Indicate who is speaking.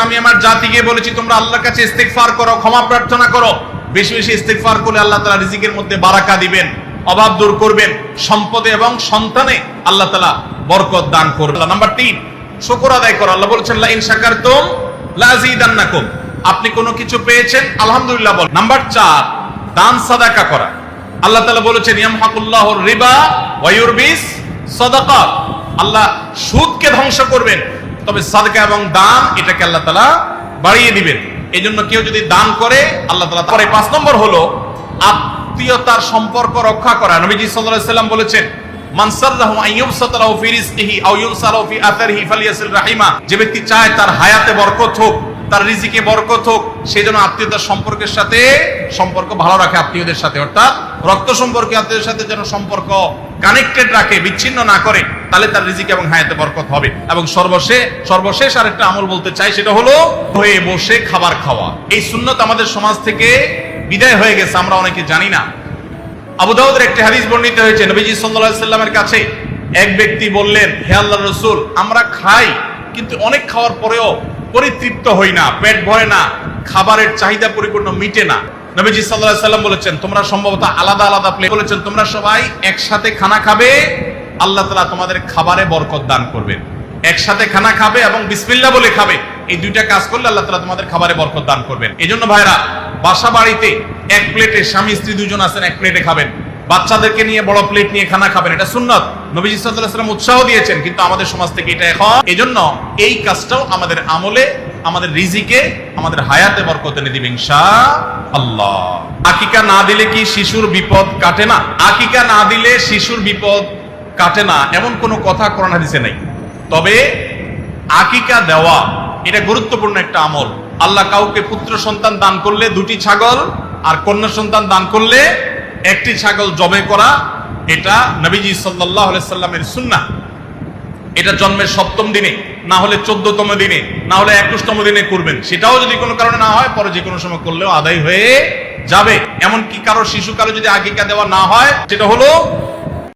Speaker 1: আমি আমার জাতিকে বলেছি তোমরা আল্লাহর কাছে ইস্তিগফার করো, ক্ষমা প্রার্থনা করো। বেশি বেশি ইস্তিগফার করলে আল্লাহ তাআলা রিজিকের মধ্যে বারাকা দিবেন, অভাব দূর করবেন, সম্পদে এবং সন্তানে আল্লাহ তাআলা বরকত দান করবেন। নাম্বার 3, শুকর আদায় করো। আল্লাহ বলেছেন লা ইন শাকারতুম লাযিদান্নাকুম। আপনি কোনো কিছু পেয়েছেন আলহামদুলিল্লাহ বল। নাম্বার 4, দান সাদাকা করা। আল্লাহ তাআলা বলেছেন ইয়ামহাকুল্লাহুর রিবা ওয়া ইউরবিস সাদাকাত। আল্লাহ সুদকে ধ্বংস করবেন, তবে সাদকা এবং দান এটাকে আল্লাহ তাআলা বাড়িয়ে দিবেন। এই জন্য কেউ যদি দান করে আল্লাহ তাআলা পরে 5 নম্বর হলো আত্মীয়তার সম্পর্ক রক্ষা করা। নবীজি সাল্লাল্লাহু আলাইহি ওয়াসাল্লাম বলেছেন মান সাল্লাহু আন ইউবসাতা লাহু ফি রিজকিহি আও ইউনসালাহু ফি আথারিহি ফালিয়াসিল রাহিমা। যে ব্যক্তি চায় তার হায়াতে বরকত হোক, তার রিজিকে বরকত হোক, সেই জন্য আত্মীয়তার সম্পর্কের সাথে সম্পর্ক ভালো রাখে, আত্মীয়দের সাথে অর্থাৎ রক্ত সম্পর্কে আত্মীয়দের সাথে যেন সম্পর্ক কানেক্টেড রাখে, বিচ্ছিন্ন না করে, তাহলে তার রিজিক এবং হায়াতে বরকত হবে। এবং সর্বশেষ আরেকটা আমল বলতে চাই, সেটা হলো হয়ে বসে খাবার খাওয়া। এই সুন্নত আমাদের সমাজ থেকে বিদায় হয়ে গেছে, আমরা অনেকে জানি না। আবু দাউদের একটি হাদিস বর্ণিত হয়েছে, নবীজি সাল্লাল্লাহু আলাইহি সাল্লামের কাছে এক ব্যক্তি বললেন, হে আল্লাহর রাসূল, আমরা খাই কিন্তু অনেক খাওয়ার পরেও পরিতৃপ্ত হই না, পেট ভরে না, খাবারের চাহিদা পরিপূর্ণ মিটে না। নবীজি সাল্লাল্লাহু আলাইহি সাল্লাম বলেছেন তোমরা সম্ভবত আলাদা আলাদা প্লেট, বলেছেন তোমরা সবাই একসাথে খানা খাবে, আল্লাহ তাআলা তোমাদের খাবারে বরকত দান করবেন। একসাথে খানা খাবে এবং বিসমিল্লাহ বলে খাবে, এই দুইটা কাজ করলে আল্লাহ তাআলা তোমাদের খাবারে বরকত দান করবেন। এজন্য ভাইরা, বাসা বাড়িতে এক প্লেটে স্বামী স্ত্রী দুজন আছেন, এক প্লেটে খাবেন। বাচ্চাদেরকে নিয়ে বড় প্লেট নিয়ে খানা খাবেন, এটা সুন্নাত। নবীজি সাল্লাল্লাহু আলাইহি সাল্লাম উৎসাহ দিয়েছেন, কিন্তু আমাদের সমাজ থেকে এটা এখন। এজন্য এই কাজটাও আমাদের আমলে, আমাদের রিজিকে, আমাদের হায়াতে বরকত এনে দিবে ইনশাআল্লাহ। আকিকা না দিলে কি শিশুর বিপদ কাটে না? আকিকা না দিলে শিশুর বিপদ কাটে না এমন কোনো কথা কোরআন হাদিসে নাই। তবে আকিকা দেওয়া এটা গুরুত্বপূর্ণ একটা আমল। আল্লাহ কাউকে পুত্র সন্তান দান করলে 2টি ছাগল, আর কন্যা সন্তান দান করলে 1টি ছাগল জবে করা, এটা নবীজি সাল্লাল্লাহু আলাইহি সাল্লামের সুন্নাহ। এটা জন্মের 7ম দিনে, না হলে 14তম দিনে, না হলে 21তম দিনে করবেন। সেটাও যদি কোনো কারণে না হয়, পরে যে কোনো সময় করলেও আদায় হয়ে যাবে। এমনকি কারো শিশু কারো যদি আকিকা দেওয়া না হয়, সেটা হলো